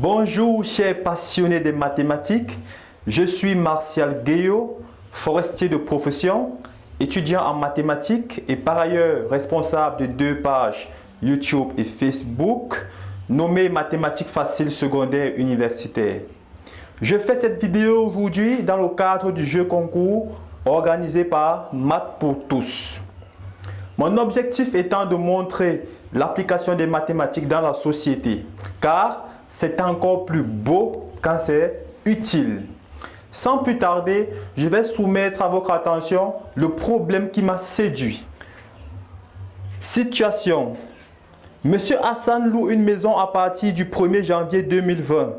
Bonjour chers passionnés des mathématiques, je suis Martial Guéot, forestier de profession, étudiant en mathématiques et par ailleurs responsable de 2 pages YouTube et Facebook nommées Mathématiques faciles secondaires universitaires. Je fais cette vidéo aujourd'hui dans le cadre du jeu concours organisé par Maths pour tous. Mon objectif étant de montrer l'application des mathématiques dans la société, car c'est encore plus beau quand c'est utile. Sans plus tarder, je vais soumettre à votre attention le problème qui m'a séduit. Situation. Monsieur Hassan loue une maison à partir du 1er janvier 2020.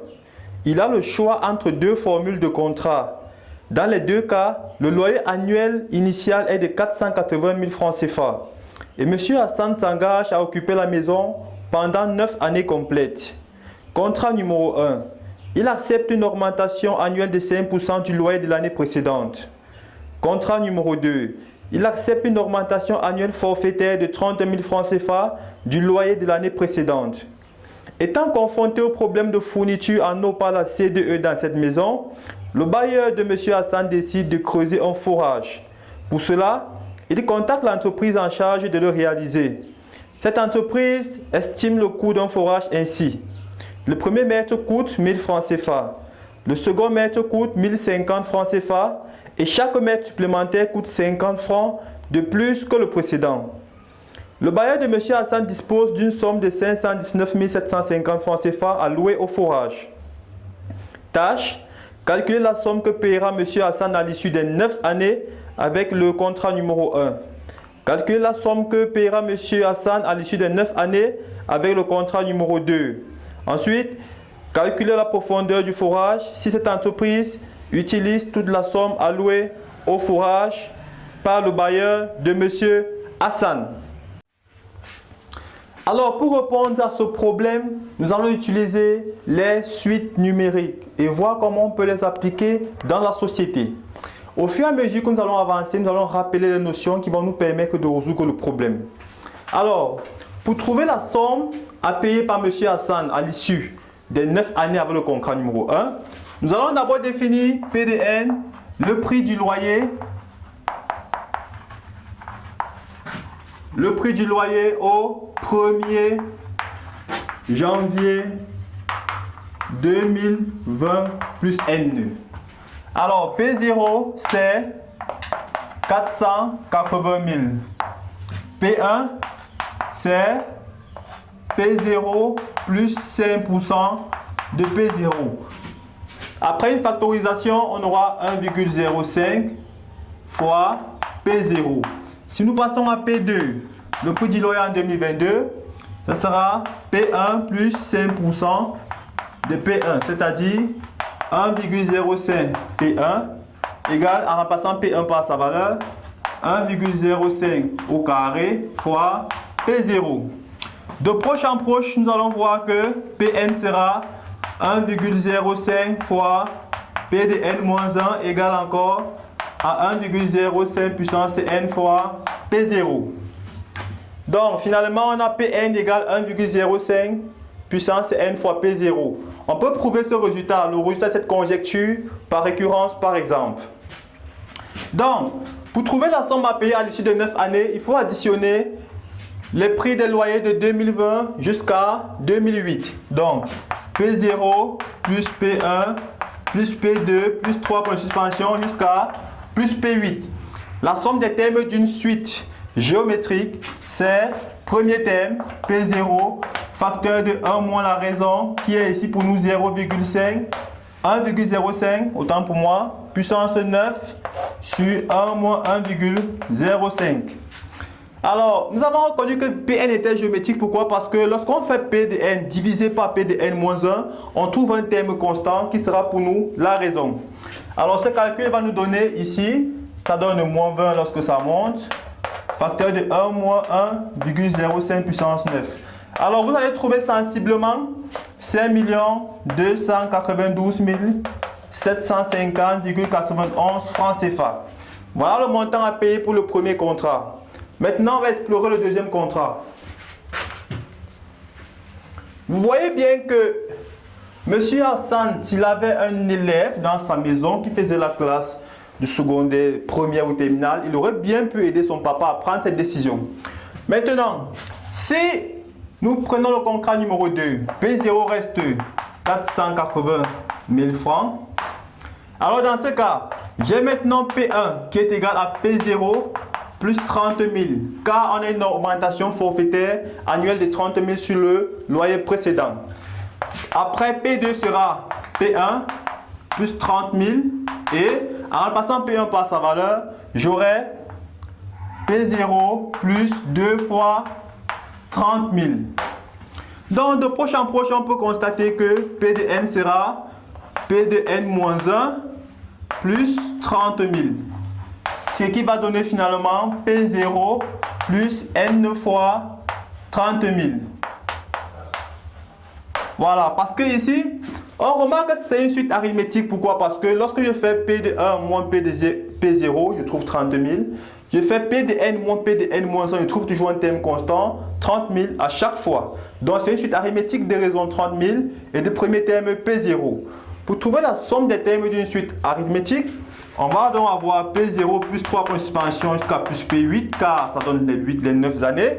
Il a le choix entre 2 formules de contrat. Dans les 2 cas, le loyer annuel initial est de 480 000 francs CFA. Et M. Hassan s'engage à occuper la maison pendant 9 années complètes. Contrat numéro 1. Il accepte une augmentation annuelle de 5% du loyer de l'année précédente. Contrat numéro 2. Il accepte une augmentation annuelle forfaitaire de 30 000 francs CFA du loyer de l'année précédente. Étant confronté au problème de fourniture en eau par la CDE dans cette maison, le bailleur de M. Hassan décide de creuser un forage. Pour cela, il contacte l'entreprise en charge de le réaliser. Cette entreprise estime le coût d'un forage ainsi. Le premier mètre coûte 1000 francs CFA. Le second mètre coûte 1050 francs CFA et chaque mètre supplémentaire coûte 50 francs de plus que le précédent. Le bailleur de M. Hassan dispose d'une somme de 519 750 francs CFA à louer au forage. Tâche: calculer la somme que paiera M. Hassan à l'issue des 9 années avec le contrat numéro 1. Calculer la somme que paiera M. Hassan à l'issue des 9 années avec le contrat numéro 2. Ensuite, calculer la profondeur du forage si cette entreprise utilise toute la somme allouée au forage par le bailleur de M. Hassan. Alors, pour répondre à ce problème, nous allons utiliser les suites numériques et voir comment on peut les appliquer dans la société. Au fur et à mesure que nous allons avancer, nous allons rappeler les notions qui vont nous permettre de résoudre le problème. Alors, pour trouver la somme à payer par M. Hassan à l'issue des 9 années avec le contrat numéro 1, nous allons d'abord définir PDN, le prix du loyer. Le prix du loyer au 1er janvier 2020 plus N. Alors, P0, c'est 480 000. P1, c'est P0 plus 5% de P0. Après une factorisation, on aura 1,05 fois P0. Si nous passons à P2, le prix du loyer en 2022, ce sera P1 plus 5% de P1, c'est-à-dire 1,05 P1 égale, en remplaçant P1 par sa valeur, 1,05 au carré fois P0. De proche en proche, nous allons voir que Pn sera 1,05 fois P de n-1 égale encore à 1,05 puissance n fois P0. Donc finalement on a Pn égale 1,05 puissance n fois P0. On peut prouver ce résultat, le résultat de cette conjecture par récurrence par exemple. Donc pour trouver la somme à payer à l'issue de 9 années, il faut additionner les prix des loyers de 2020 jusqu'à 2008. Donc P0 plus P1 plus P2 plus 3 pour la suspension jusqu'à plus P8. La somme des termes d'une suite géométrique, c'est premier terme, P0, facteur de 1 moins la raison, qui est ici pour nous 0,5, 1,05, autant pour moi, puissance 9 sur 1 moins 1,05. Alors, nous avons reconnu que Pn était géométrique. Pourquoi? Parce que lorsqu'on fait P de n divisé par P de n-1, on trouve un terme constant qui sera pour nous la raison. Alors, ce calcul va nous donner ici, ça donne moins 20 lorsque ça monte, facteur de 1 moins 1,05 puissance 9. Alors, vous allez trouver sensiblement 5 292 750,91 francs CFA. Voilà le montant à payer pour le premier contrat. Maintenant, on va explorer le deuxième contrat. Vous voyez bien que Monsieur Hassan, s'il avait un élève dans sa maison qui faisait la classe du secondaire, première ou terminale, il aurait bien pu aider son papa à prendre cette décision. Maintenant, si nous prenons le contrat numéro 2, P0 reste 480 000 francs. Alors dans ce cas, j'ai maintenant P1 qui est égal à P0 plus 30 000, car on a une augmentation forfaitaire annuelle de 30 000 sur le loyer précédent. Après, P2 sera P1 plus 30 000 et en remplaçant P1 par sa valeur, j'aurai P0 plus 2 fois 30 000. Donc de proche en proche, on peut constater que P de n sera P de n moins 1 plus 30 000. Ce qui va donner finalement P0 plus n fois 30 000. Voilà, parce que ici, on remarque que c'est une suite arithmétique. Pourquoi? Parce que lorsque je fais P de 1 moins P de P0, je trouve 30 000. Je fais P de n moins P de n moins 1, je trouve toujours un terme constant, 30 000 à chaque fois. Donc c'est une suite arithmétique des raisons 30 000 et du premier terme P0. Pour trouver la somme des termes d'une suite arithmétique, on va donc avoir P0 plus 3 points de suspension jusqu'à plus P8, car ça donne les 8, les 9 années.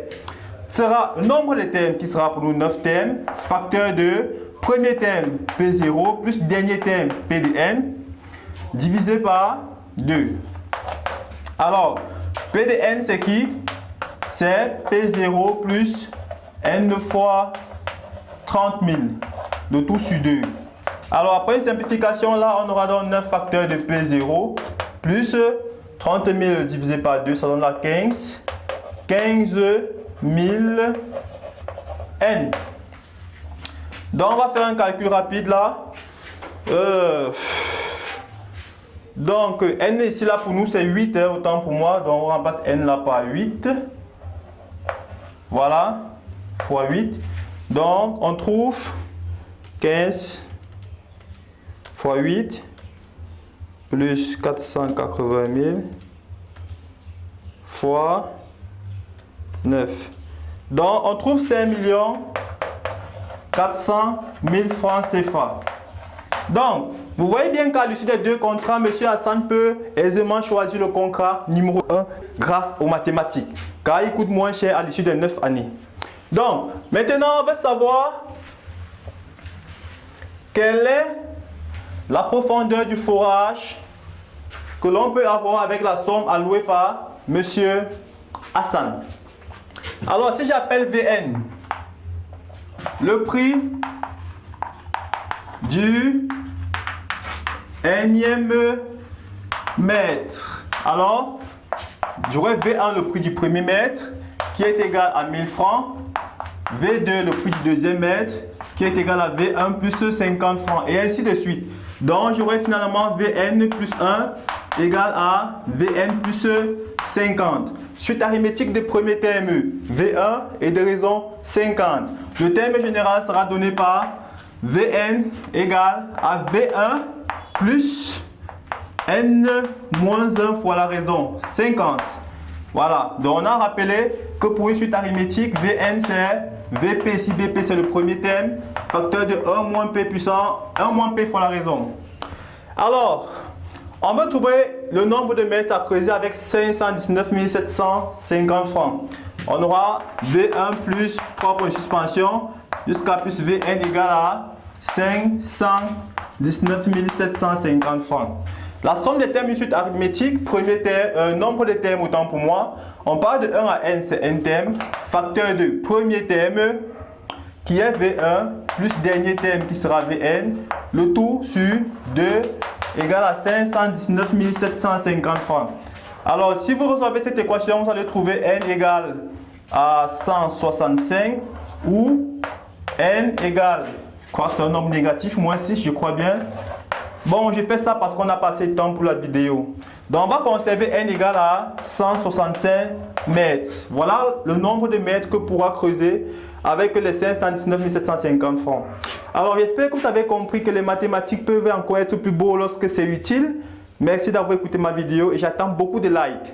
Sera le nombre de termes qui sera pour nous 9 termes, facteur de premier terme P0 plus dernier terme P de n, divisé par 2. Alors, P de n c'est qui? C'est P0 plus n fois 30 000, le tout sur 2. Alors, après une simplification, là, on aura donc 9 facteurs de P0 plus 30 000 divisé par 2, ça donne la 15 000 n. Donc, on va faire un calcul rapide là. Donc, n ici, là, pour nous, c'est 8, hein, autant pour moi. Donc, on remplace n là par 8. Voilà, fois 8. Donc, on trouve 15 fois 8 plus 480 000 fois 9. Donc, on trouve 5 400 000 francs CFA. Donc, vous voyez bien qu'à l'issue des deux contrats, M. Hassan peut aisément choisir le contrat numéro 1 grâce aux mathématiques, car il coûte moins cher à l'issue des 9 années. Donc, maintenant, on va savoir quelle est la profondeur du forage que l'on peut avoir avec la somme allouée par M. Hassan. Alors, si j'appelle Vn le prix du énième mètre, alors j'aurai V1 le prix du premier mètre qui est égal à 1000 francs, V2 le prix du deuxième mètre qui est égal à V1 plus 50 francs et ainsi de suite. Donc j'aurai finalement Vn plus 1 égale à Vn plus 50. Suite arithmétique des premiers termes V1 et de raison 50. Le terme général sera donné par Vn égale à V1 plus n moins 1 fois la raison 50. Voilà, donc on a rappelé que pour une suite arithmétique, Vn c'est Vp, si Vp c'est le premier terme, facteur de 1 moins P puissant 1 moins P fois la raison. Alors, on va trouver le nombre de mètres à creuser avec 519 750 francs. On aura V1 plus 3 points de suspension jusqu'à plus Vn égale à 519 750 francs. La somme des termes d'une suite arithmétique, premier terme, nombre de termes autant pour moi. On parle de 1 à n, c'est n termes. Facteur de premier terme qui est V1 plus dernier terme qui sera Vn. Le tout sur 2 égale à 519 750 francs. Alors, si vous résolvez cette équation, vous allez trouver n égale à 165 ou n égale, je crois que c'est un nombre négatif, moins 6, je crois bien. Bon, j'ai fait ça parce qu'on a passé le temps pour la vidéo. Donc, on va conserver n égale à 165 mètres. Voilà le nombre de mètres que pourra creuser avec les 519 750 francs. Alors, j'espère que vous avez compris que les mathématiques peuvent encore être plus beaux lorsque c'est utile. Merci d'avoir écouté ma vidéo et j'attends beaucoup de likes.